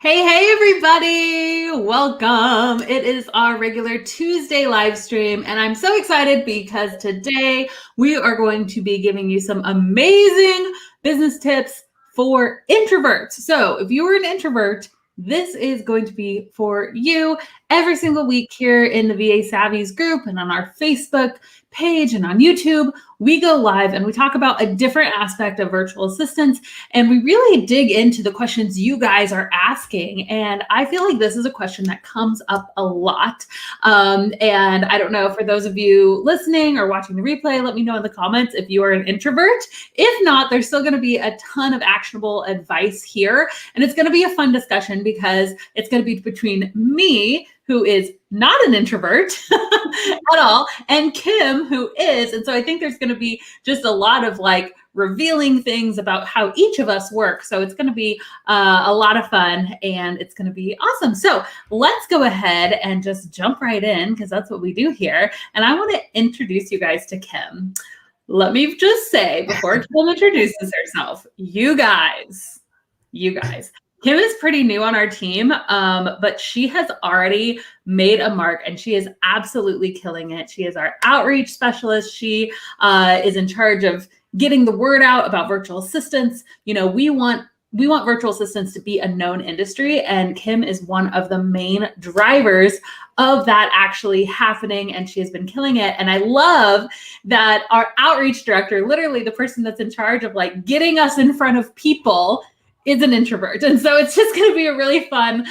Hey, everybody! Welcome. It is our regular Tuesday live stream, and I'm so excited because today we are going to be giving you some amazing business tips for introverts. So, if you are an introvert, this is going to be for you every single week here in the VA Savvies group and on our Facebook page and on YouTube. We go live and we talk about a different aspect of virtual assistants, and we really dig into the questions you guys are asking. And I feel like this is a question that comes up a lot. And I don't know, for those of you listening or watching the replay, let me know in the comments if you are an introvert. If not, there's still going to be a ton of actionable advice here. And it's going to be a fun discussion because it's going to be between me, who is not an introvert at all, and Kim, who is. And so I think there's going to be just a lot of like revealing things about how each of us work. So it's going to be a lot of fun and it's going to be awesome. So let's go ahead and just jump right in because that's what we do here. And I want to introduce you guys to Kim. Let me just say before Kim introduces herself, you guys, Kim is pretty new on our team, but she has already made a mark and she is absolutely killing it. She is our outreach specialist. She is in charge of getting the word out about virtual assistants. You know, we want virtual assistants to be a known industry, and Kim is one of the main drivers of that actually happening, and she has been killing it. And I love that our outreach director, literally the person that's in charge of like getting us in front of people, is an introvert. And so it's just going to be a really fun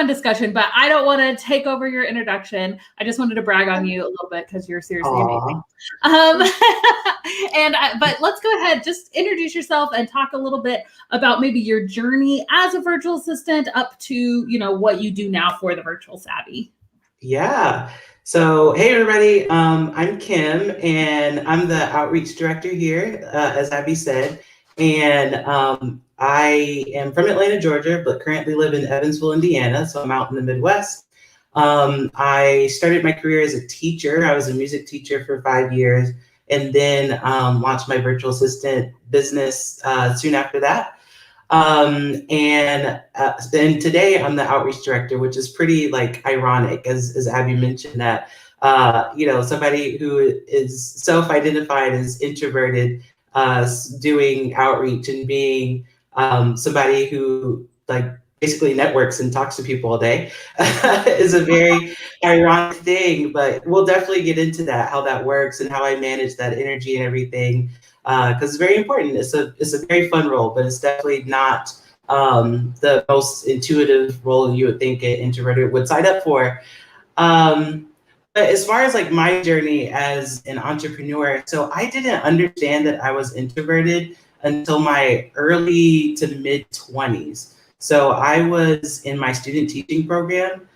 discussion, but I don't want to take over your introduction. I just wanted to brag on you a little bit because you're seriously amazing. But let's go ahead, just introduce yourself and talk a little bit about maybe your journey as a virtual assistant up to, you know, what you do now for the Virtual Savvy. Yeah. So, hey, everybody. I'm Kim, and I'm the outreach director here, as Abbey said. And I am from Atlanta, Georgia, but currently live in Evansville, Indiana. So I'm out in the Midwest. I started my career as a teacher. I was a music teacher for 5 years, and then launched my virtual assistant business soon after that. And then today I'm the outreach director, which is pretty like ironic, as Abby mentioned that, somebody who is self-identified as introverted, doing outreach and being somebody who like basically networks and talks to people all day is a very ironic thing, but we'll definitely get into that, how that works and how I manage that energy and everything. Because it's very important. It's a very fun role, but it's definitely not the most intuitive role you would think an introverted would sign up for. But as far as like my journey as an entrepreneur, so I didn't understand that I was introverted until my early to mid 20s. So I was in my student teaching program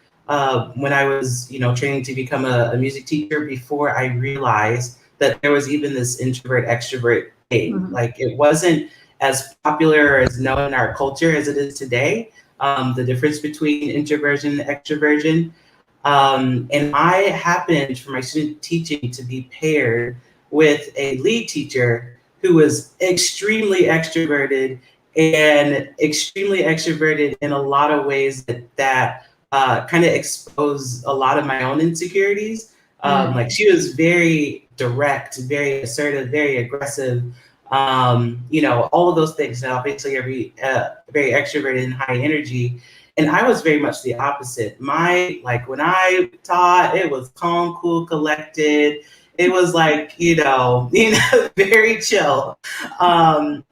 when I was, training to become a music teacher before I realized that there was even this introvert extrovert thing. Mm-hmm. Like it wasn't as popular or as known in our culture as it is today. The difference between introversion and extroversion. And I happened for my student teaching to be paired with a lead teacher who was extremely extroverted in a lot of ways that kind of exposed a lot of my own insecurities. Like she was very direct, very assertive, very aggressive, all of those things. And obviously very extroverted and high energy. And I was very much the opposite. When I taught, it was calm, cool, collected. It was like, very chill. And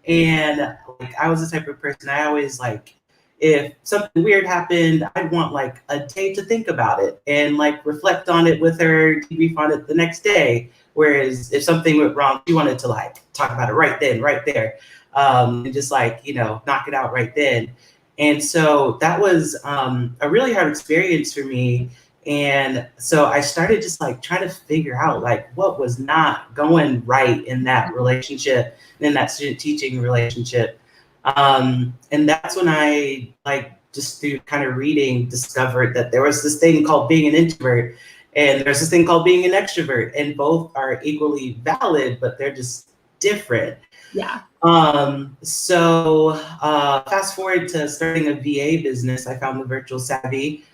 like, I was the type of person, I always like, if something weird happened, I'd want like a day to think about it and like reflect on it with her, debrief on it the next day. Whereas if something went wrong, she wanted to like talk about it right then, right there. And just like, knock it out right then. And so that was a really hard experience for me. And so I started just like trying to figure out like what was not going right in that relationship, in that student teaching relationship. And that's when I like just through kind of reading discovered that there was this thing called being an introvert and there's this thing called being an extrovert, and both are equally valid, but they're just different. Yeah. Fast forward to starting a VA business, I found the Virtual Savvy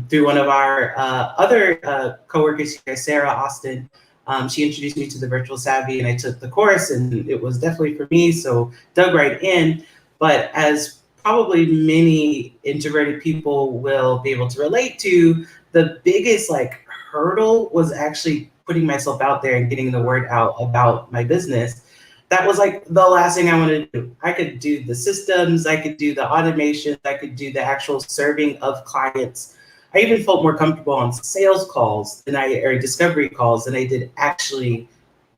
through one of our other coworkers here, Sarah Austin. She introduced me to the Virtual Savvy, and I took the course, and it was definitely for me, so dug right in. But as probably many introverted people will be able to relate to, the biggest like hurdle was actually putting myself out there and getting the word out about my business. That was like the last thing I wanted to do. I could do the systems, I could do the automations, I could do the actual serving of clients. I even felt more comfortable on sales calls or discovery calls than I did actually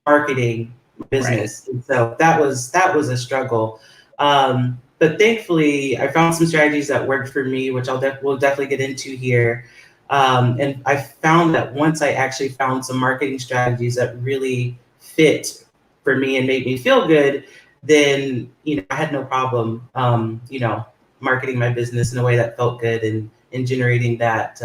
marketing Right. business. And so that was a struggle. But thankfully, I found some strategies that worked for me, which we'll definitely get into here. And I found that once I actually found some marketing strategies that really fit for me and made me feel good, then I had no problem, marketing my business in a way that felt good and generating that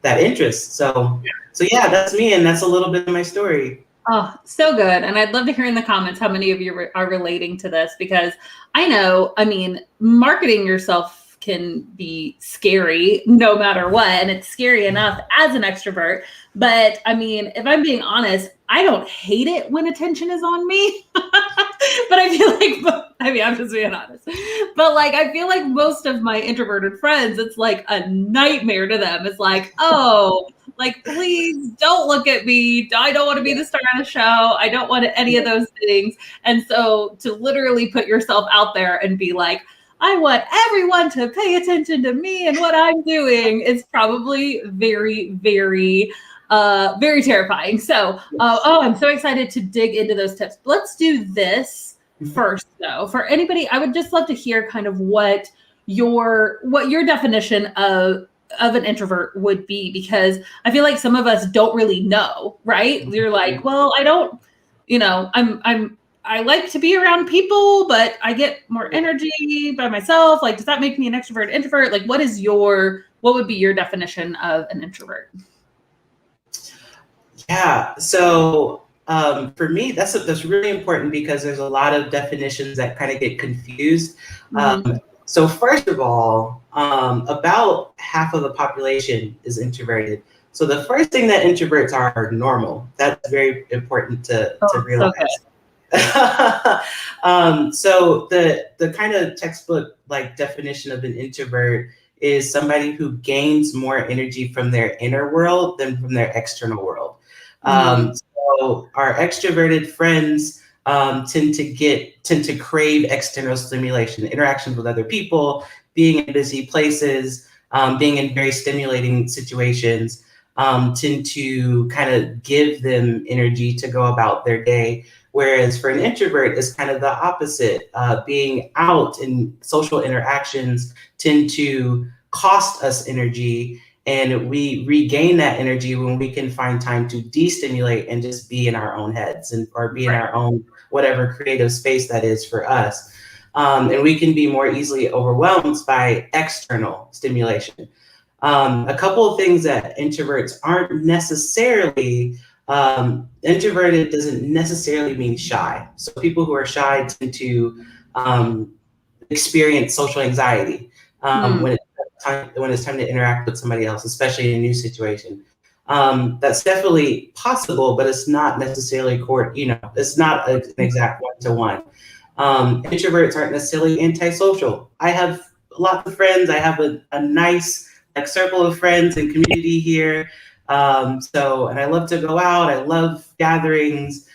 interest. So yeah, that's me, and that's a little bit of my story. Oh, so good. And I'd love to hear in the comments how many of you are relating to this, because I know, I mean, marketing yourself can be scary no matter what. And it's scary enough as an extrovert. But I mean, if I'm being honest, I don't hate it when attention is on me. But I feel like, I mean, I'm just being honest. But like, I feel like most of my introverted friends, it's like a nightmare to them. It's like, oh, like, please don't look at me. I don't want to be the star of the show. I don't want any of those things. And so to literally put yourself out there and be like, I want everyone to pay attention to me and what I'm doing is probably very, very, very terrifying. So, I'm so excited to dig into those tips. Let's do this first, though. For anybody, I would just love to hear kind of what your definition of an introvert would be, because I feel like some of us don't really know, right? You're like, well, I don't, I like to be around people, but I get more energy by myself. Like, does that make me an extrovert, introvert? Like, what would be your definition of an introvert? Yeah. So for me, that's really important because there's a lot of definitions that kind of get confused. So first of all, about half of the population is introverted. So the first thing that introverts are normal. That's very important to realize. So the kind of textbook like definition of an introvert is somebody who gains more energy from their inner world than from their external world. So our extroverted friends tend to crave external stimulation, interactions with other people, being in busy places, being in very stimulating situations, tend to kind of give them energy to go about their day. Whereas for an introvert, it's kind of the opposite. Being out in social interactions tend to cost us energy, and we regain that energy when we can find time to destimulate and just be in our own heads or be in our own whatever creative space that is for us. And we can be more easily overwhelmed by external stimulation. A couple of things that introverts aren't necessarily, introverted doesn't necessarily mean shy. So people who are shy tend to experience social anxiety when it's time to interact with somebody else, especially in a new situation. That's definitely possible, but it's not necessarily it's not an exact one-to-one. Introverts aren't necessarily antisocial. I have lots of friends. I have a nice circle of friends and community here. And I love to go out. I love gatherings.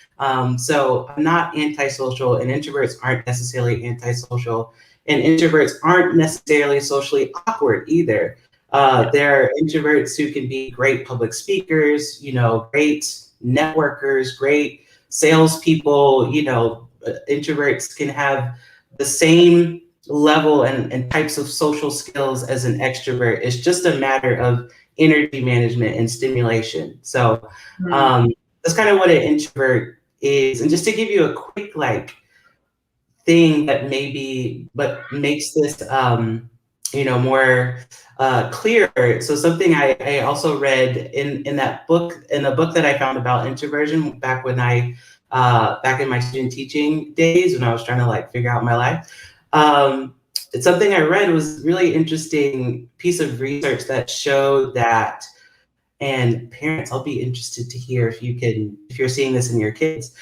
So I'm not antisocial, and introverts aren't necessarily antisocial. And introverts aren't necessarily socially awkward either. There are introverts who can be great public speakers, great networkers, great salespeople. Introverts can have the same level and types of social skills as an extrovert. It's just a matter of energy management and stimulation. So that's kind of what an introvert is. And just to give you a quick thing that makes this more clearer. So something I also read in the book that I found about introversion back when I back in my student teaching days when I was trying to like figure out my life. It's something I read was really interesting piece of research that showed that, and parents, I'll be interested to hear if you're seeing this in your kids.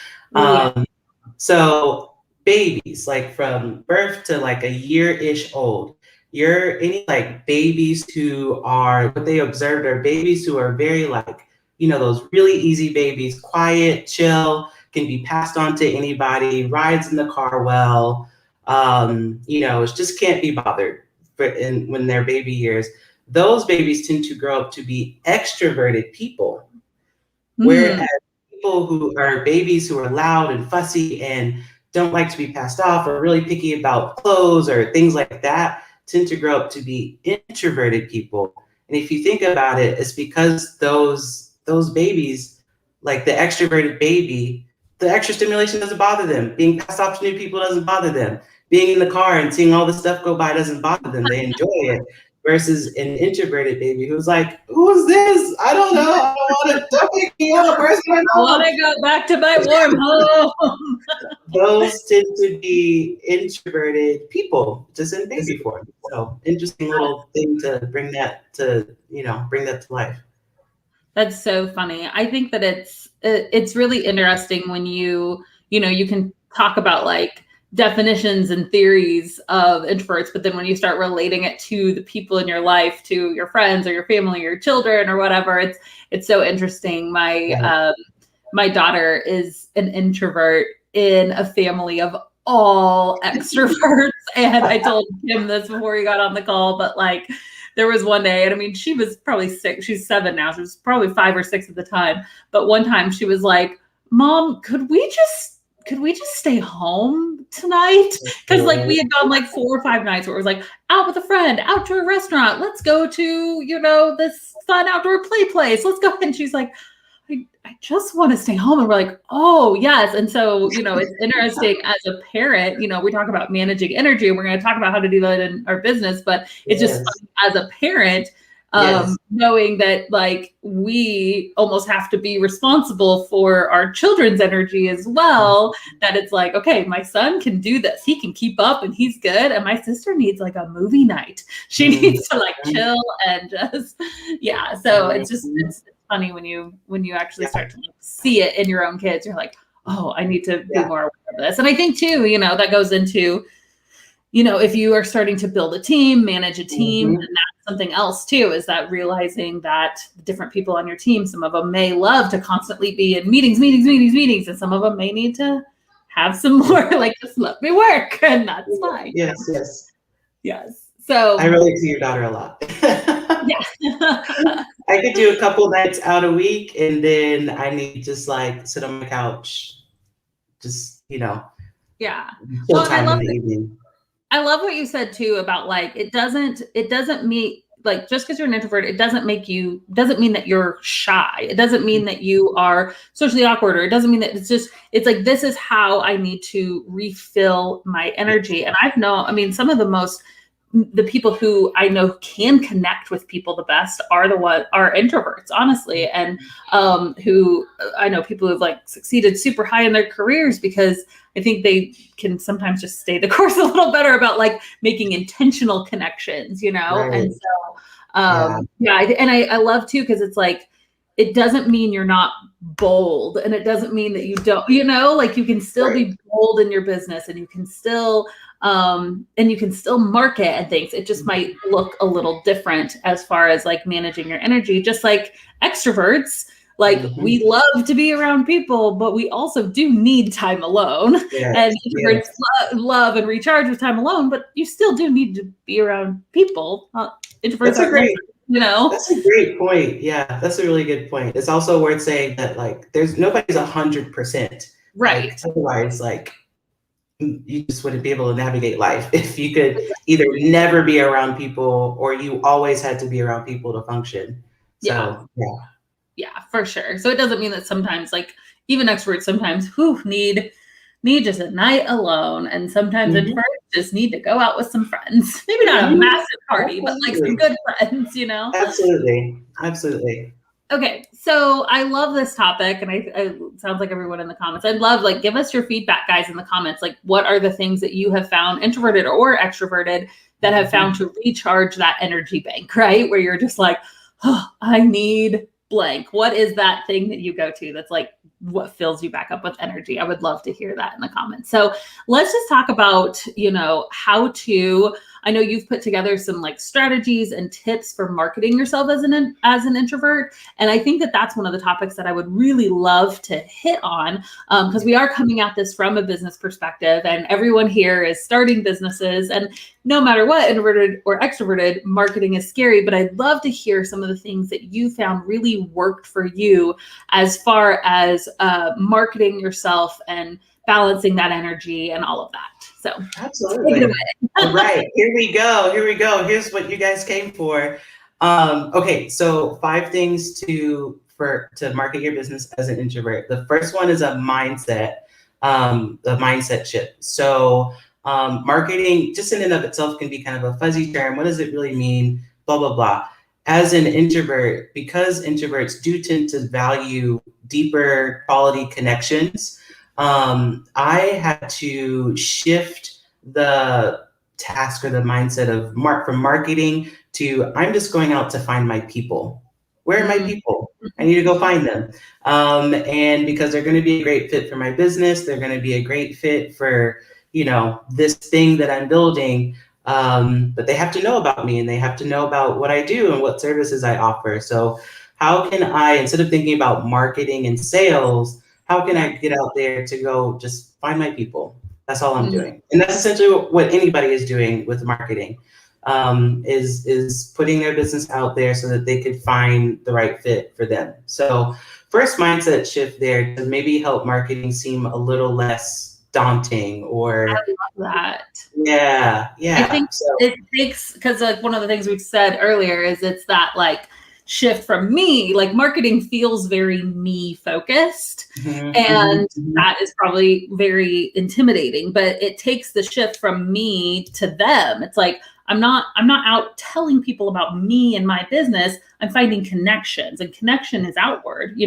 So babies, like from birth to like a year-ish old, any like babies who are, what they observed are babies who are very like, those really easy babies, quiet, chill, can be passed on to anybody, rides in the car well, just can't be bothered when they're baby years. Those babies tend to grow up to be extroverted people. Whereas people who are babies who are loud and fussy and don't like to be passed off or really picky about clothes or things like that tend to grow up to be introverted people. And if you think about it, it's because those babies, like the extroverted baby, the extra stimulation doesn't bother them. Being passed off to new people doesn't bother them. Being in the car and seeing all the stuff go by doesn't bother them. They enjoy it. Versus an introverted baby who's like, who's this? I don't know. I don't pick me up. Person I want to go back to my warm home. Those tend to be introverted people, just in baby form. So interesting little thing to bring that to life. That's so funny. I think that it's really interesting when you can talk about like definitions and theories of introverts, but then when you start relating it to the people in your life, to your friends or your family or your children or whatever, it's so interesting. My daughter is an introvert in a family of all extroverts. And I told him this before he got on the call, but like there was one day, and I mean, she was probably 6, she's 7 now. She was probably 5 or 6 at the time. But one time she was like, Mom, could we just stay home tonight? Because like we had gone like 4 or 5 nights where it was like out with a friend, out to a restaurant, let's go to, this fun outdoor play place. Let's go. And she's like, I just want to stay home. And we're like, oh yes. And so, it's interesting as a parent, we talk about managing energy and we're going to talk about how to do that in our business, but it's just fun as a parent, knowing that like we almost have to be responsible for our children's energy as well, that it's like, okay, my son can do this. He can keep up and he's good. And my sister needs like a movie night. She needs to like chill and just, so it's funny when you actually start to like, see it in your own kids. You're like, oh, I need to be more aware of this. And I think too, that goes into, if you are starting to build a team, manage a team, and that's something else too, is that realizing that different people on your team, some of them may love to constantly be in meetings, and some of them may need to have some more like, just let me work, and that's fine. Yes. So I relate to your daughter a lot. I could do a couple nights out a week, and then I need to just like sit on my couch, just Well, time in the evening. I love what you said too about like it doesn't mean like just because you're an introvert, it doesn't mean that you're shy. It doesn't mean that you are socially awkward, or it doesn't mean that it's like this is how I need to refill my energy. And some of the people who I know can connect with people the best are introverts, honestly. And who I know people who've like succeeded super high in their careers because I think they can sometimes just stay the course a little better about like making intentional connections, Right. And so, I love too, because it's like, it doesn't mean you're not bold, and it doesn't mean that you don't, like you can still be bold in your business, and you can still market and things. It just might look a little different as far as like managing your energy, just like extroverts. Like we love to be around people, but we also do need time alone. And introverts love and recharge with time alone, but you still do need to be around people. Introverts are great. That's a great point. Yeah, that's a really good point. It's also worth saying that like nobody's 100%. Right. Like, otherwise, like you just wouldn't be able to navigate life if you could either never be around people or you always had to be around people to function. So yeah, for sure. So it doesn't mean that sometimes like even extroverts sometimes need just a night alone, and sometimes introverts just need to go out with some friends. Maybe not a massive party, but like some good friends, Absolutely. Okay, so I love this topic, and I it sounds like everyone in the comments. I'd love, like, give us your feedback, guys, in the comments. Like, what are the things that you have found, introverted or extroverted, that have found to recharge that energy bank, right? Where you're just like, oh, I need blank. What is that thing that you go to that's like what fills you back up with energy? I would love to hear that in the comments. So let's just talk about, how to. I know you've put together some like strategies and tips for marketing yourself as an introvert. And I think that that's one of the topics that I would really love to hit on, because we are coming at this from a business perspective, and everyone here is starting businesses. And no matter what, introverted or extroverted, marketing is scary. But I'd love to hear some of the things that you found really worked for you as far as marketing yourself and balancing that energy and all of that. So Absolutely. take it away. All right, here we go. Here's what you guys came for. Okay, so 5 things to market your business as an introvert. The first one is a mindset, the mindset shift. So marketing just in and of itself can be kind of a fuzzy term. What does it really mean? Blah, blah, blah. As an introvert, because introverts do tend to value deeper quality connections, I had to shift the task or the mindset of from marketing to I'm just going out to find my people. Where are my people? I need to go find them. And because they're going to be a great fit for my business, they're going to be a great fit for, this thing that I'm building. But they have to know about me, and they have to know about what I do and what services I offer. So how can I, instead of thinking about marketing and sales, how can I get out there to go just find my people? That's all I'm doing. And that's essentially what anybody is doing with marketing, is putting their business out there so that they could find the right fit for them. So first mindset shift there to maybe help marketing seem a little less daunting or. I love that. Yeah. I think it takes, because like one of the things we said earlier is it's that like shift from me, like marketing feels very me focused, and that is probably very intimidating, but it takes the shift from me to them. It's like I'm not out telling people about me and my business. I'm finding connections, and connection is outward,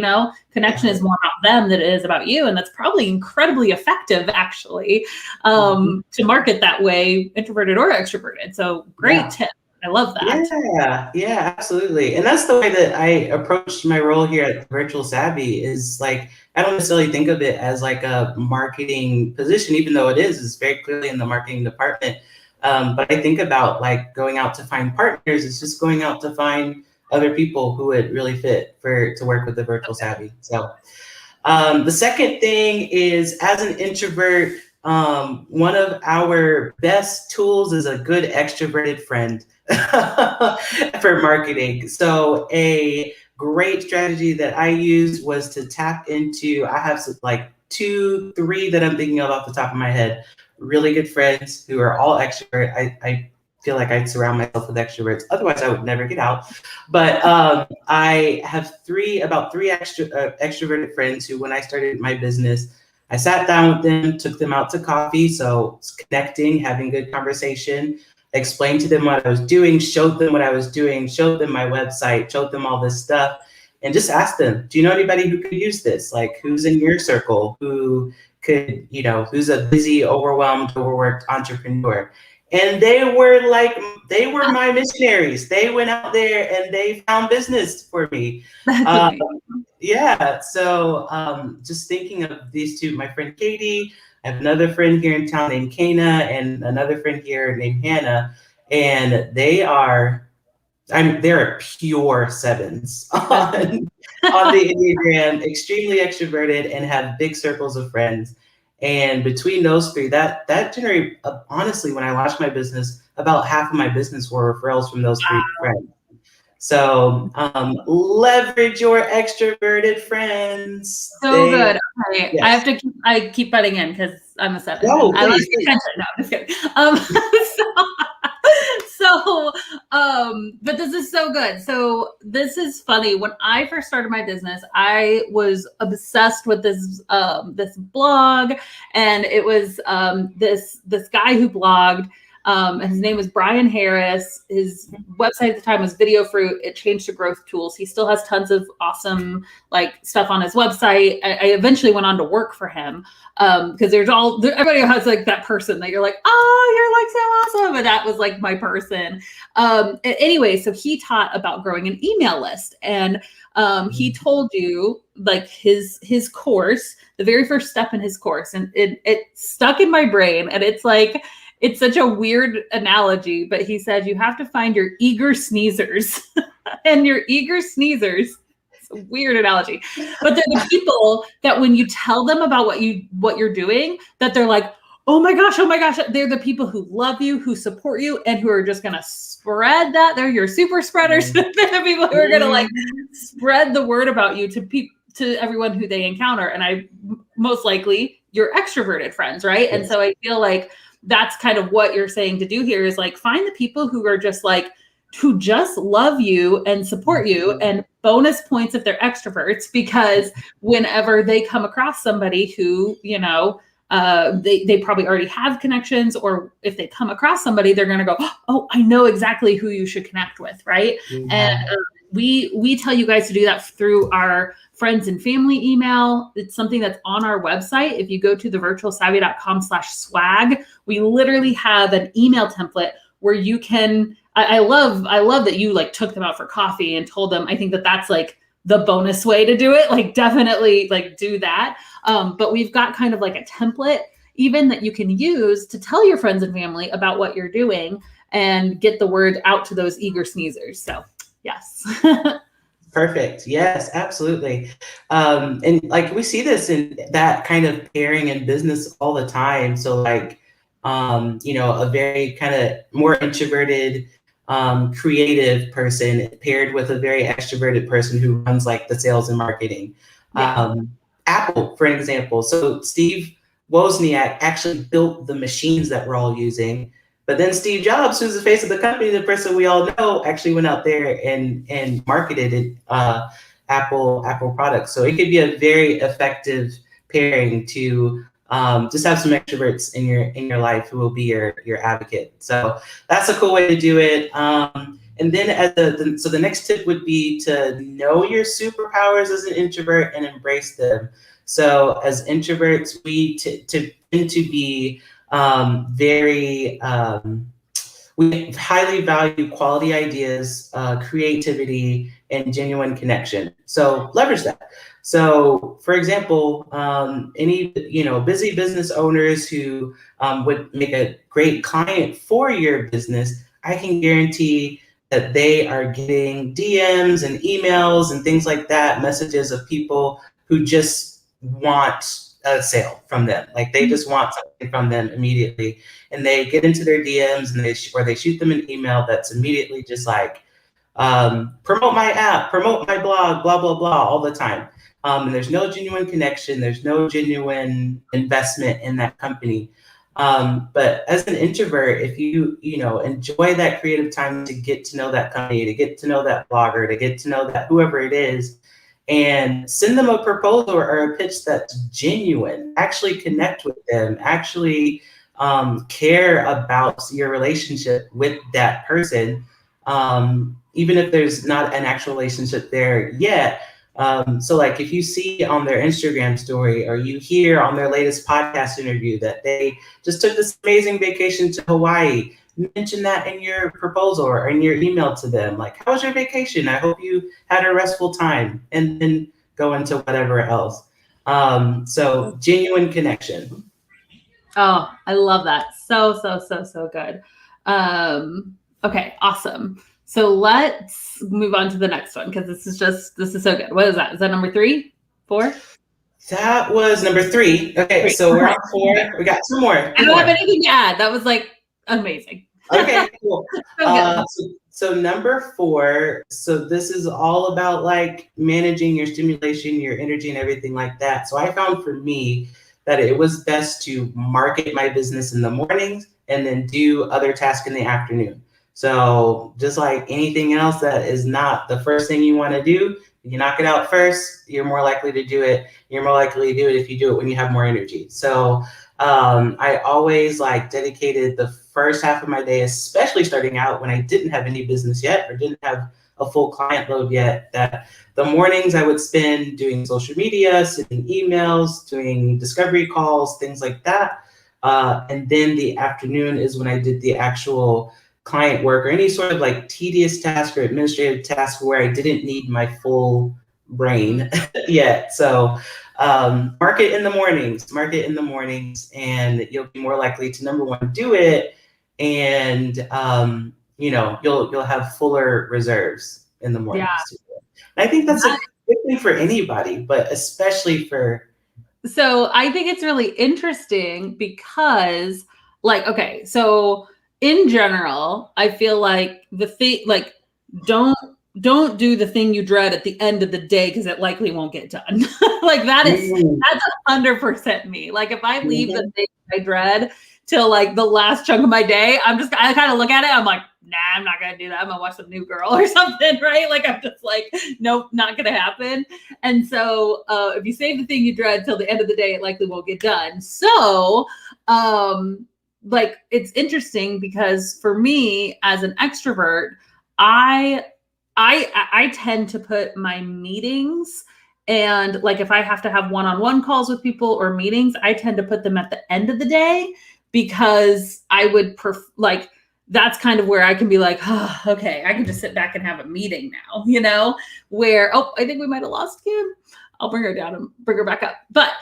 connection is more about them than it is about you. And that's probably incredibly effective, actually, to market that way, introverted or extroverted. So great tip. I love that. Yeah, absolutely. And that's the way that I approached my role here at Virtual Abbey, is like, I don't necessarily think of it as like a marketing position, even though it's very clearly in the marketing department. But I think about like going out to find partners. It's just going out to find other people who would really fit to work with the Virtual Abbey. So the second thing is, as an introvert, one of our best tools is a good extroverted friend for marketing. So a great strategy that I used was to tap into, I have like 2, 3 that I'm thinking of off the top of my head, really good friends who are all extrovert. I feel like I surround myself with extroverts. Otherwise, I would never get out. But I have about three extroverted friends who, when I started my business, I sat down with them, took them out to coffee. So connecting, having good conversation, explained to them what I was doing, showed them what I was doing, showed them my website, showed them all this stuff, and just asked them, do you know anybody who could use this? Like, who's in your circle who could, who's a busy, overwhelmed, overworked entrepreneur? And they were my missionaries. They went out there and they found business for me. Yeah. So just thinking of these 2, my friend Katie, I have another friend here in town named Kana, and another friend here named Hannah, and they're pure 7s on the Enneagram, extremely extroverted and have big circles of friends. And between those 3, that generated, honestly, when I launched my business, about half of my business were referrals from those 3 friends. So leverage your extroverted friends. So good. Okay, yes. I keep butting in because I'm a 7. No, I like attention. No, I'm just kidding. But this is so good. So this is funny. When I first started my business, I was obsessed with this blog, and it was this guy who blogged His name was Brian Harris. His website at the time was Video Fruit. It changed to Growth Tools. He still has tons of awesome like stuff on his website. I eventually went on to work for him because everybody has like that person that you're like, oh, you're like so awesome. And that was like my person. Anyway, so he taught about growing an email list, and he told you like his course, the very first step in his course, and it stuck in my brain. And it's like, it's such a weird analogy, but he said you have to find your eager sneezers. And your eager sneezers, it's a weird analogy, but they're the people that when you tell them about what you're doing, that they're like, oh my gosh, they're the people who love you, who support you, and who are just going to spread that. They're your super spreaders. They're the people who are going to like spread the word about you to everyone who they encounter. And most likely your extroverted friends, right? Yes. And so I feel like that's kind of what you're saying to do here is like, find the people who are just like, who just love you and support you, and bonus points if they're extroverts, because whenever they come across somebody who, you know, they probably already have connections, or if they come across somebody, they're going to go, oh, I know exactly who you should connect with. Right. Yeah. And we tell you guys to do that through our friends and family email. It's something that's on our website. If you go to thevirtualsavvy.com/swag, we literally have an email template where you can, I love that you like took them out for coffee and told them. I think that's like the bonus way to do it. Like definitely like do that. But we've got kind of like a template even that you can use to tell your friends and family about what you're doing and get the word out to those eager sneezers. So yes. Perfect. Yes, absolutely. And like we see this in that kind of pairing in business all the time. So like, you know, a very kind of more introverted, creative person paired with a very extroverted person who runs like the sales and marketing. Yeah. Apple, for example. So Steve Wozniak actually built the machines that we're all using. But then Steve Jobs, who's the face of the company, the person we all know, actually went out there and marketed it, Apple products. So it could be a very effective pairing to just have some extroverts in your life who will be your advocate. So that's a cool way to do it. And then so the next tip would be to know your superpowers as an introvert and embrace them. So as introverts, we tend to be we highly value quality ideas, creativity, and genuine connection. So leverage that. So for example, any busy business owners who would make a great client for your business, I can guarantee that they are getting DMs and emails and things like that, messages of people who just want a sale from them. Like they just want something from them immediately, and they get into their DMs and they shoot them an email that's immediately just like, promote my app, promote my blog, blah, blah, blah, all the time. And there's no genuine connection. There's no genuine investment in that company. But as an introvert, if you enjoy that creative time to get to know that company, to get to know that blogger, to get to know that whoever it is, and send them a proposal or a pitch that's genuine, actually connect with them, actually care about your relationship with that person, even if there's not an actual relationship there yet. So like if you see on their Instagram story or you hear on their latest podcast interview that they just took this amazing vacation to Hawaii, mention that in your proposal or in your email to them. Like, how was your vacation? I hope you had a restful time, and then go into whatever else. So genuine connection. Oh, I love that. So good. Okay, awesome. So let's move on to the next one, because this is so good. What is that? Is that number 3, 4? That was number 3. Okay, so we're on 4. We got 2 more. I don't have anything to add. That was like amazing. Okay, cool. So number 4, so this is all about like managing your stimulation, your energy, and everything like that. So I found for me that it was best to market my business in the mornings and then do other tasks in the afternoon. So just like anything else that is not the first thing you want to do, you knock it out first, you're more likely to do it. You're more likely to do it if you do it when you have more energy. So I always like dedicated the first half of my day, especially starting out when I didn't have any business yet or didn't have a full client load yet, that the mornings I would spend doing social media, sending emails, doing discovery calls, things like that. And then the afternoon is when I did the actual client work or any sort of like tedious task or administrative task where I didn't need my full brain yet. So market in the mornings, and you'll be more likely to, number one, do it, and you'll have fuller reserves in the Yeah. mornings too. And I think that's a good thing for anybody, but especially for. So I think it's really interesting because, like, okay, so in general, I feel like the thing, like, don't do the thing you dread at the end of the day because it likely won't get done. Like that's 100% me. Like if I leave the thing I dread till like the last chunk of my day, I kind of look at it, I'm like, nah, I'm not gonna do that. I'm gonna watch some New Girl or something, right? Like I'm just like, nope, not gonna happen. And so if you save the thing you dread till the end of the day, it likely won't get done. So like it's interesting because for me as an extrovert, I tend to put my meetings, and like if I have to have one-on-one calls with people or meetings, I tend to put them at the end of the day because I would like that's kind of where I can be like, oh, okay, I can just sit back and have a meeting now, where, oh, I think we might have lost Kim. I'll bring her down and bring her back up. But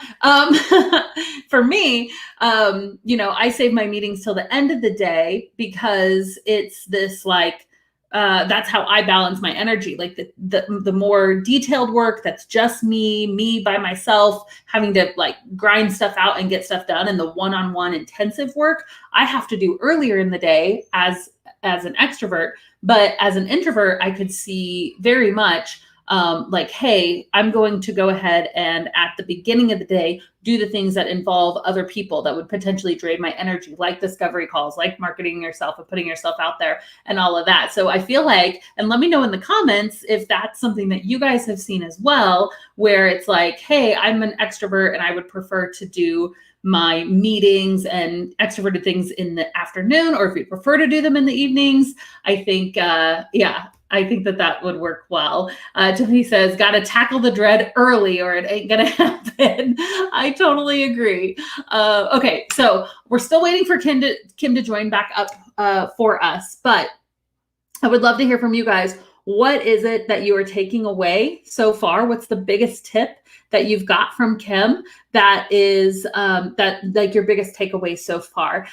for me, I save my meetings till the end of the day because it's this like, that's how I balance my energy. Like the more detailed work that's just me by myself, having to like grind stuff out and get stuff done, and the one-on-one intensive work I have to do earlier in the day as an extrovert. But as an introvert, I could see very much like, hey, I'm going to go ahead and at the beginning of the day, do the things that involve other people that would potentially drain my energy, like discovery calls, like marketing yourself and putting yourself out there and all of that. So I feel like, and let me know in the comments if that's something that you guys have seen as well, where it's like, hey, I'm an extrovert and I would prefer to do my meetings and extroverted things in the afternoon, or if you prefer to do them in the evenings. I think, I think that would work well. Tiffany says, got to tackle the dread early or it ain't going to happen. I totally agree. Okay, so we're still waiting for Kim to join back up for us, but I would love to hear from you guys. What is it that you are taking away so far? What's the biggest tip that you've got from Kim that is that like your biggest takeaway so far?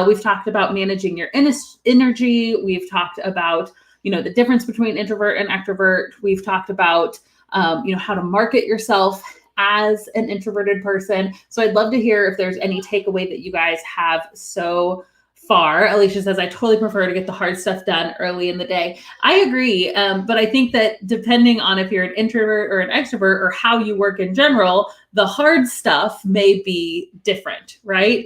We've talked about managing your energy. We've talked about the difference between introvert and extrovert. We've talked about, how to market yourself as an introverted person. So I'd love to hear if there's any takeaway that you guys have so far. Alicia says, I totally prefer to get the hard stuff done early in the day. I agree. But I think that depending on if you're an introvert or an extrovert or how you work in general, the hard stuff may be different, right?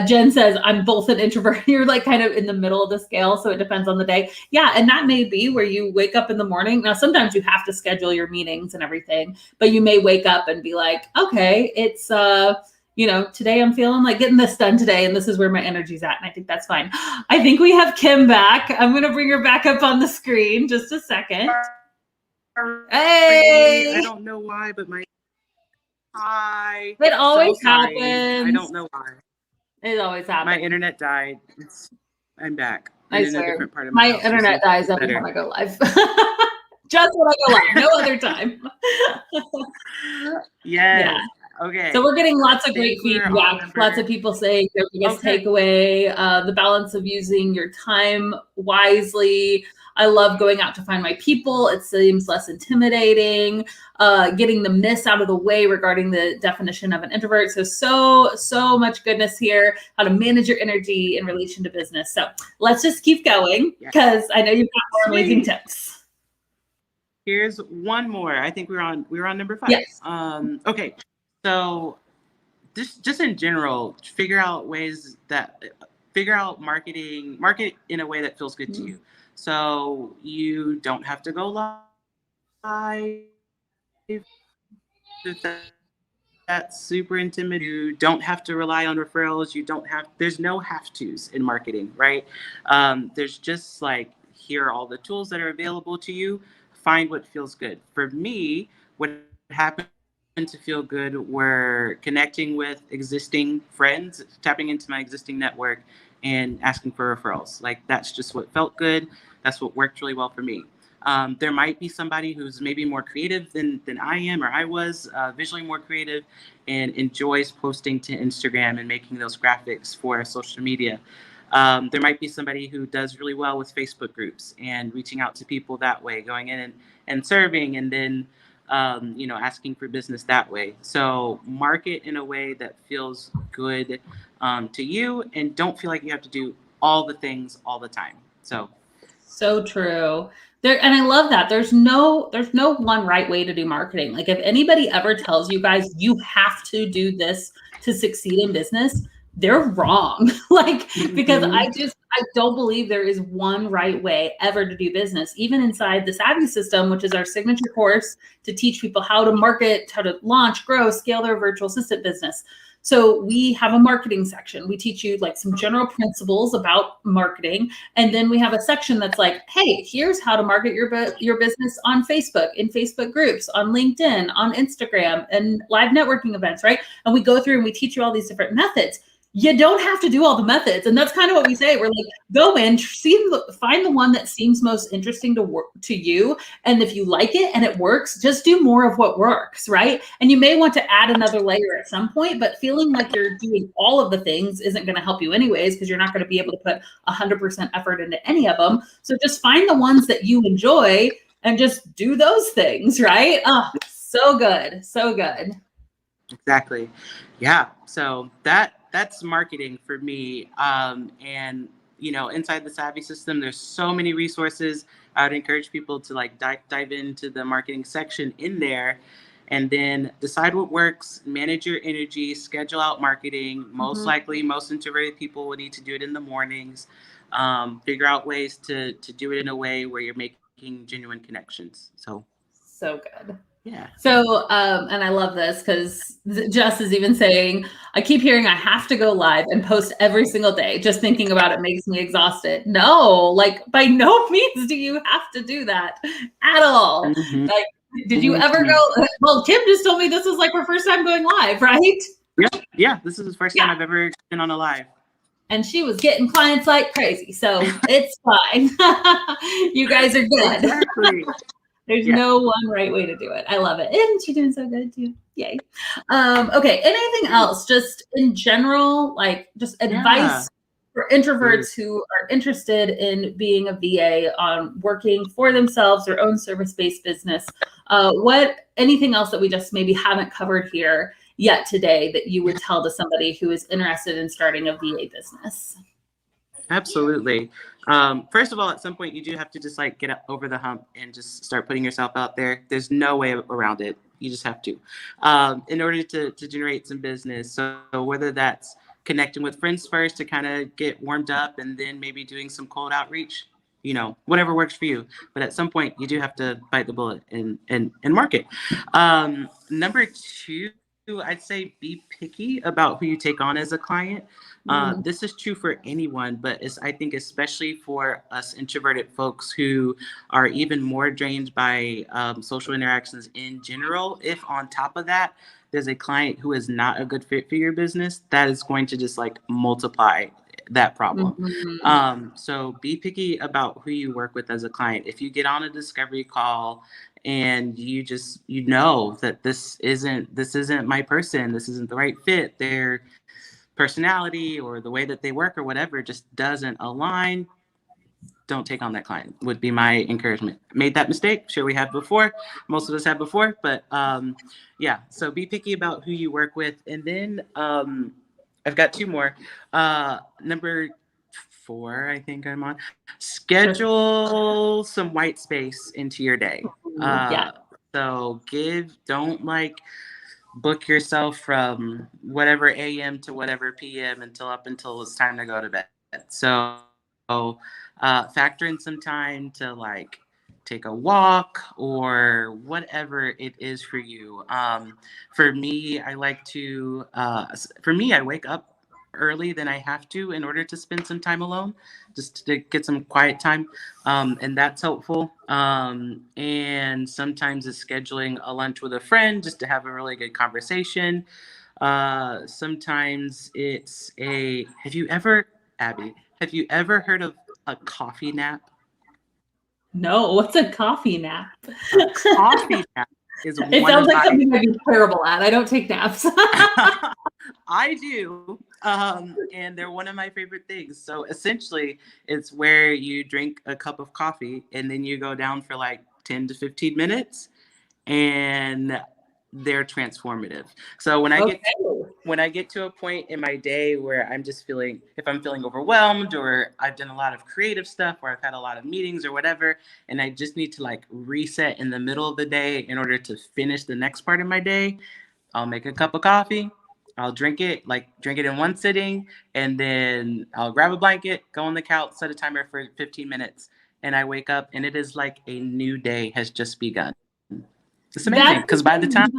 Jen says, I'm both an introvert. You're like kind of in the middle of the scale. So it depends on the day. Yeah. And that may be where you wake up in the morning. Now, sometimes you have to schedule your meetings and everything, but you may wake up and be like, okay, it's, today I'm feeling like getting this done today, and this is where my energy's at. And I think that's fine. I think we have Kim back. I'm going to bring her back up on the screen. Just a second. Hey! I don't know why, but hi. It always happens. I don't know why. It always happens. My internet died. I'm back. I swear. In a different part of my house, internet dies every time I go live. Just when I go live, no other time. Yes. Yeah. Okay. So we're getting lots of great feedback. Lots of people saying their biggest takeaway, the balance of using your time wisely. I love going out to find my people. It seems less intimidating. Getting the myths out of the way regarding the definition of an introvert. So much goodness here. How to manage your energy in relation to business. So let's just keep going because I know you've got more amazing tips. Here's one more. I think we were on number 5. Yes. Okay. So just in general, figure out market in a way that feels good to you. So you don't have to go live. that's super intimidating. You don't have to rely on referrals. There's no have tos in marketing, right? There's just like, here are all the tools that are available to you. Find what feels good. For me, what happened to feel good were connecting with existing friends, tapping into my existing network and asking for referrals. Like, that's just what felt good. That's what worked really well for me. There might be somebody who's maybe more creative than I am, or I was, visually more creative, and enjoys posting to Instagram and making those graphics for social media. There might be somebody who does really well with Facebook groups and reaching out to people that way, going in and serving, and then asking for business that way. So market in a way that feels good to you, and don't feel like you have to do all the things all the time. So true. And I love that. There's no one right way to do marketing. Like, if anybody ever tells you guys you have to do this to succeed in business, they're wrong. Like, because I don't believe there is one right way ever to do business. Even inside the Abbey system, which is our signature course to teach people how to market, how to launch, grow, scale their virtual assistant business. So we have a marketing section. We teach you like some general principles about marketing. And then we have a section that's like, hey, here's how to market your business on Facebook, in Facebook groups, on LinkedIn, on Instagram, and live networking events, right? And we go through and we teach you all these different methods. You don't have to do all the methods. And that's kind of what we say. We're like, go in, find the one that seems most interesting to you. And if you like it and it works, just do more of what works, right? And you may want to add another layer at some point, but feeling like you're doing all of the things isn't going to help you anyways, because you're not going to be able to put 100% effort into any of them. So just find the ones that you enjoy and just do those things, right? Oh, so good. So good. Exactly. Yeah. So that's marketing for me. And inside the Savvy system, there's so many resources. I would encourage people to like dive into the marketing section in there, and then decide what works, manage your energy, schedule out marketing. Most likely, most introverted people will need to do it in the mornings. Figure out ways to do it in a way where you're making genuine connections. So good. Yeah. So, and I love this because Jess is even saying, I keep hearing I have to go live and post every single day. Just thinking about it makes me exhausted. No, like by no means do you have to do that at all. Like, did you ever go? Well, Kim just told me this is like her first time going live, right? Yeah. This is the first time I've ever been on a live. And she was getting clients like crazy. So it's fine. You guys are good. Exactly. There's no one right way to do it. I love it. And she's doing so good too. Yay. Okay. Anything else? Just in general, like just advice for introverts who are interested in being a VA, on working for themselves, their own service-based business. Anything else that we just maybe haven't covered here yet today that you would tell to somebody who is interested in starting a VA business? Absolutely. First of all, at some point you do have to just like get up over the hump and just start putting yourself out there. There's no way around it. You just have to, in order to generate some business. So whether that's connecting with friends first to kind of get warmed up, and then maybe doing some cold outreach, whatever works for you. But at some point you do have to bite the bullet and market. Number two, I'd say be picky about who you take on as a client. This is true for anyone, but I think especially for us introverted folks who are even more drained by social interactions in general. If on top of that, there's a client who is not a good fit for your business, that is going to just like multiply that problem. So be picky about who you work with as a client. If you get on a discovery call and you know that this isn't my person, this isn't the right fit, their personality or the way that they work or whatever just doesn't align, don't take on that client, would be my encouragement. Made that mistake, sure we have before, most of us have before, but so be picky about who you work with. And then I've got two more. Number 4, I think I'm on. Schedule some white space into your day. So don't like book yourself from whatever AM to whatever PM until it's time to go to bed. So factor in some time to like take a walk or whatever it is for you. For me, I like to, I wake up early than I have to in order to spend some time alone, just to get some quiet time. And that's helpful. And sometimes it's scheduling a lunch with a friend just to have a really good conversation. Sometimes it's Abby, have you ever heard of a coffee nap? No, what's a coffee nap? A coffee nap is It sounds like something I'd be terrible at. I don't take naps. I do. And they're one of my favorite things. So essentially, it's where you drink a cup of coffee and then you go down for like 10 to 15 minutes, and they're transformative. So when I get to a point in my day where I'm just feeling, if I'm feeling overwhelmed, or I've done a lot of creative stuff, or I've had a lot of meetings or whatever, and I just need to like reset in the middle of the day in order to finish the next part of my day, I'll make a cup of coffee. I'll drink it in one sitting, and then I'll grab a blanket, go on the couch, set a timer for 15 minutes, and I wake up and it is like a new day has just begun. It's amazing, because by the time,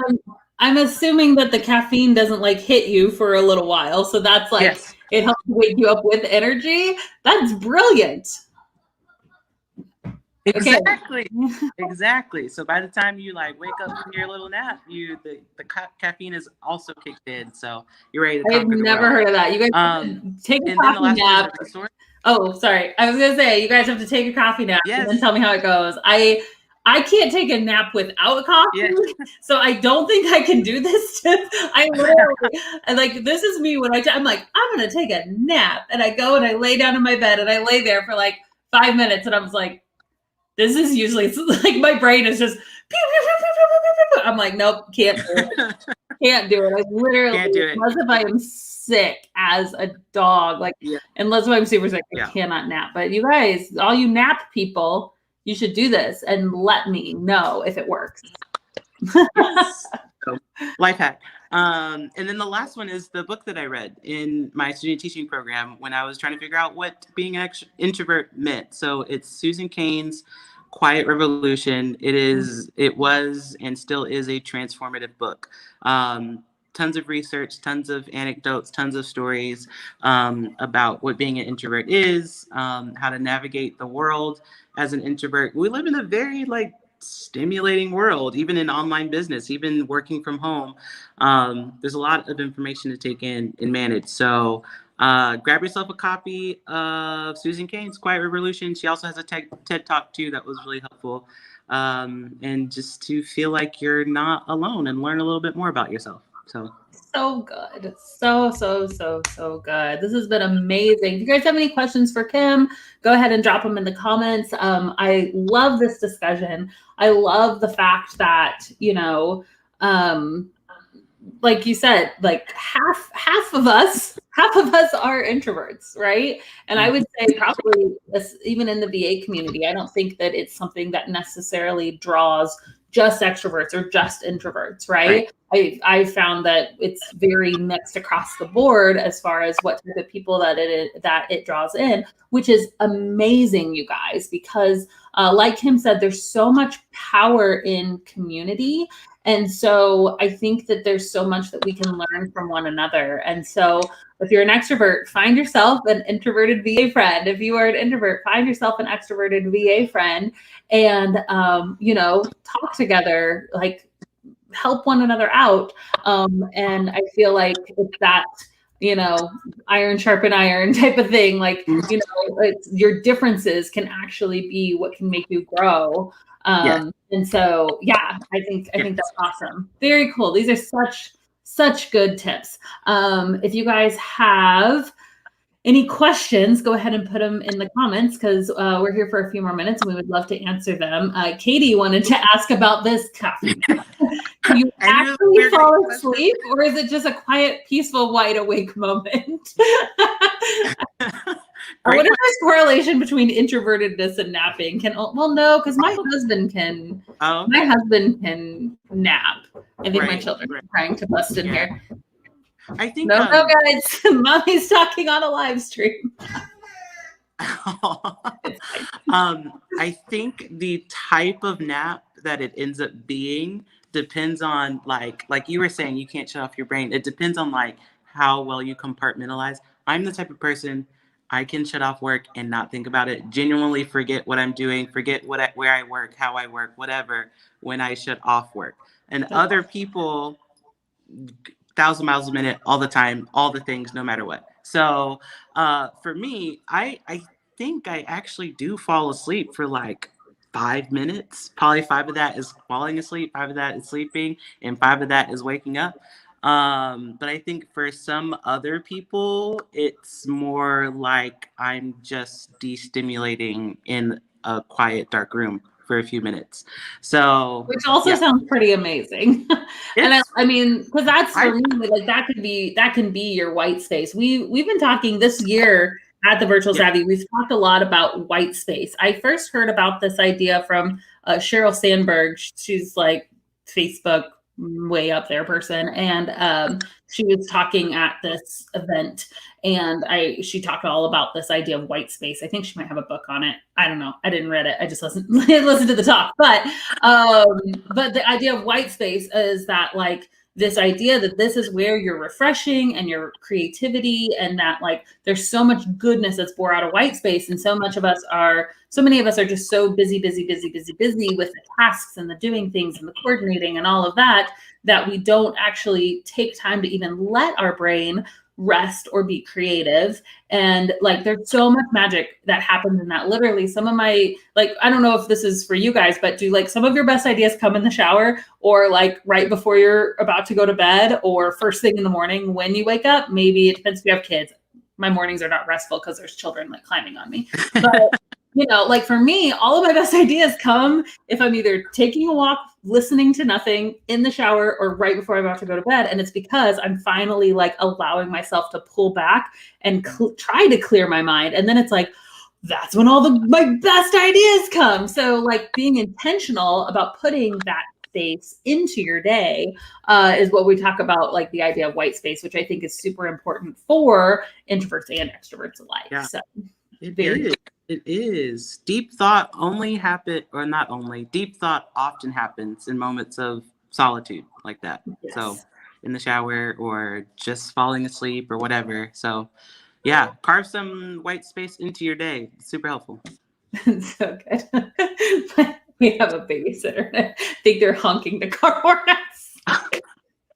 I'm assuming that the caffeine doesn't like hit you for a little while. So that's like, yes. It helps wake you up with energy. That's brilliant. Exactly. Okay. Exactly. So by the time you like wake up from your little nap, the caffeine is also kicked in. So you're ready to conquer the world. I've never heard of that. You guys take a coffee nap. Oh, sorry. I was going to say, you guys have to take a coffee nap and then tell me how it goes. I can't take a nap without coffee, so I don't think I can do this. I literally, this is me when I'm like, I'm going to take a nap, and I go and I lay down in my bed and I lay there for like 5 minutes, and I was like, this is usually like my brain is just, I'm like, nope, can't do it. Can't do it. I literally can't do it. Unless if I am sick as a dog, unless if I'm super sick, I cannot nap. But you guys, all you nap people, you should do this and let me know if it works. Yes. So, life hack. And then the last one is the book that I read in my student teaching program when I was trying to figure out what being an introvert meant. So it's Susan Cain's Quiet Revolution. It was and still is a transformative book. Tons of research, tons of anecdotes, tons of stories about what being an introvert is, how to navigate the world as an introvert. We live in a very stimulating world, even in online business, even working from home. There's a lot of information to take in and manage. So grab yourself a copy of Susan Cain's Quiet Revolution. She also has a TED Talk too that was really helpful. And just to feel like you're not alone and learn a little bit more about yourself. So good. So good. This has been amazing. If you guys have any questions for Kim, go ahead and drop them in the comments. I love this discussion. I love the fact that, like you said, half of us are introverts, right? And I would say probably even in the VA community, I don't think that it's something that necessarily draws just extroverts or just introverts, right? I found that it's very mixed across the board as far as what type of people that it draws in, which is amazing, you guys, because like Kim said, there's so much power in community. And so I think that there's so much that we can learn from one another. And so if you're an extrovert, find yourself an introverted VA friend. If you are an introvert, find yourself an extroverted VA friend, and, talk together, help one another out. And I feel like it's that, iron sharpen iron type of thing. Your differences can actually be what can make you grow. And so, I think that's awesome. Very cool. These are such good tips. If you guys have any questions, go ahead and put them in the comments, because we're here for a few more minutes and we would love to answer them. Katie wanted to ask about this coffee. Do you actually fall asleep, or is it just a quiet, peaceful, wide awake moment? I wonder if there's correlation between introvertedness and napping. No, because my husband can. Oh, okay. My husband can nap. I think my children are trying to bust in here. I think no, guys. Mommy's talking on a live stream. I I think the type of nap that it ends up being depends on like you were saying, you can't shut off your brain. It depends on like how well you compartmentalize. I'm the type of person, I can shut off work and not think about it, genuinely forget what I'm doing, forget where I work, how I work, whatever, when I shut off work. And other people, 1,000 miles a minute, all the time, all the things, no matter what. So for me, I think I actually do fall asleep for like 5 minutes. Probably 5 of that is falling asleep, 5 of that is sleeping, and 5 of that is waking up. But I think for some other people, it's more like I'm just destimulating in a quiet, dark room for a few minutes. So, which also yeah, sounds pretty amazing. And it's I mean, because that's I for me, like that can be your white space. We've been talking this year at the Virtual yeah. Savvy. We've talked a lot about white space. I first heard about this idea from Sheryl Sandberg. She's like Facebook way up there person, and she was talking at this event, and she talked all about this idea of white space. I think she might have a book on it. I don't know. I didn't read it. I just listened to the talk. But the idea of white space is that like this idea that this is where you're refreshing and your creativity, and that like there's so much goodness that's poured out of white space, and so many of us are just so busy with the tasks and the doing things and the coordinating and all of that we don't actually take time to even let our brain rest or be creative. And like there's so much magic that happens in that. Literally some of my, like, I don't know if this is for you guys, but do like some of your best ideas come in the shower, or like right before you're about to go to bed, or first thing in the morning when you wake up? Maybe it depends if you have kids. My mornings are not restful because there's children like climbing on me. But you know, like for me, all of my best ideas come if I'm either taking a walk, listening to nothing, in the shower, or right before I'm about to go to bed. And it's because I'm finally like allowing myself to pull back and try to clear my mind. And then it's like, that's when all my best ideas come. So like being intentional about putting that space into your day is what we talk about, like the idea of white space, which I think is super important for introverts and extroverts alike. Yeah. So It is. Deep thought deep thought often happens in moments of solitude like that. Yes. So in the shower or just falling asleep or whatever. So yeah, carve some white space into your day. It's super helpful. So good. We have a babysitter. I think they're honking the car horns.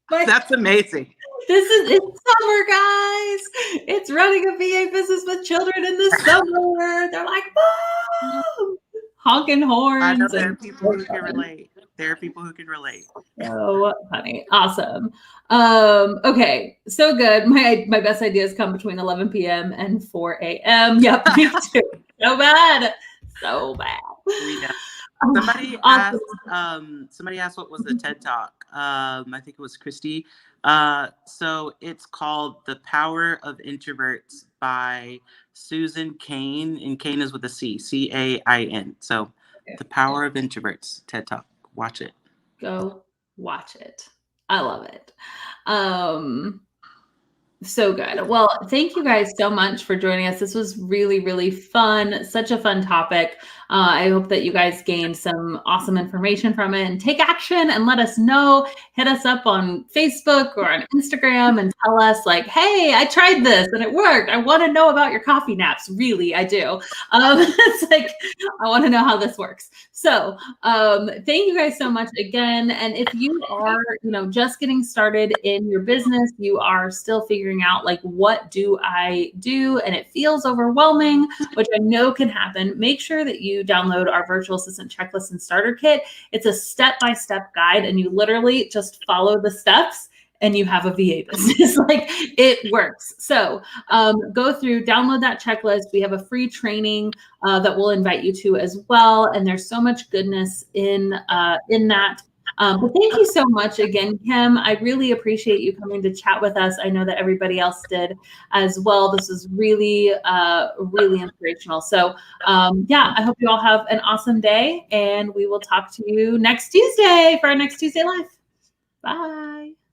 That's amazing. It's summer, guys. It's running a VA business with children in the summer. They're like, boom, honking horns. I know there are people who can relate. So funny. Awesome. Okay. So good. My best ideas come between 11 p.m. and 4 a.m. Yep, me too. So bad. We know. Somebody asked what was the TED Talk. I think it was Christy. So it's called The Power of Introverts by Susan Cain, and Cain is with a C, C-A-I-N. So The Power of Introverts, TED Talk. Watch it. Go watch it. I love it. So good. Well, thank you guys so much for joining us. This was really, really fun. Such a fun topic. I hope that you guys gained some awesome information from it, and take action and let us know. Hit us up on Facebook or on Instagram and tell us like, hey, I tried this and it worked. I want to know about your coffee naps. Really, I do. It's like, I want to know how this works. So thank you guys so much again. And if you are, just getting started in your business, you are still figuring out like, what do I do? And it feels overwhelming, which I know can happen. Make sure that you download our virtual assistant checklist and starter kit. It's a step-by-step guide, and you literally just follow the steps and you have a VA business. Like, it works. So go through, download that checklist. We have a free training that we'll invite you to as well. And there's so much goodness in that. But thank you so much again, Kim. I really appreciate you coming to chat with us. I know that everybody else did as well. This was really, really inspirational. So I hope you all have an awesome day, and we will talk to you next Tuesday for our next Tuesday Live. Bye.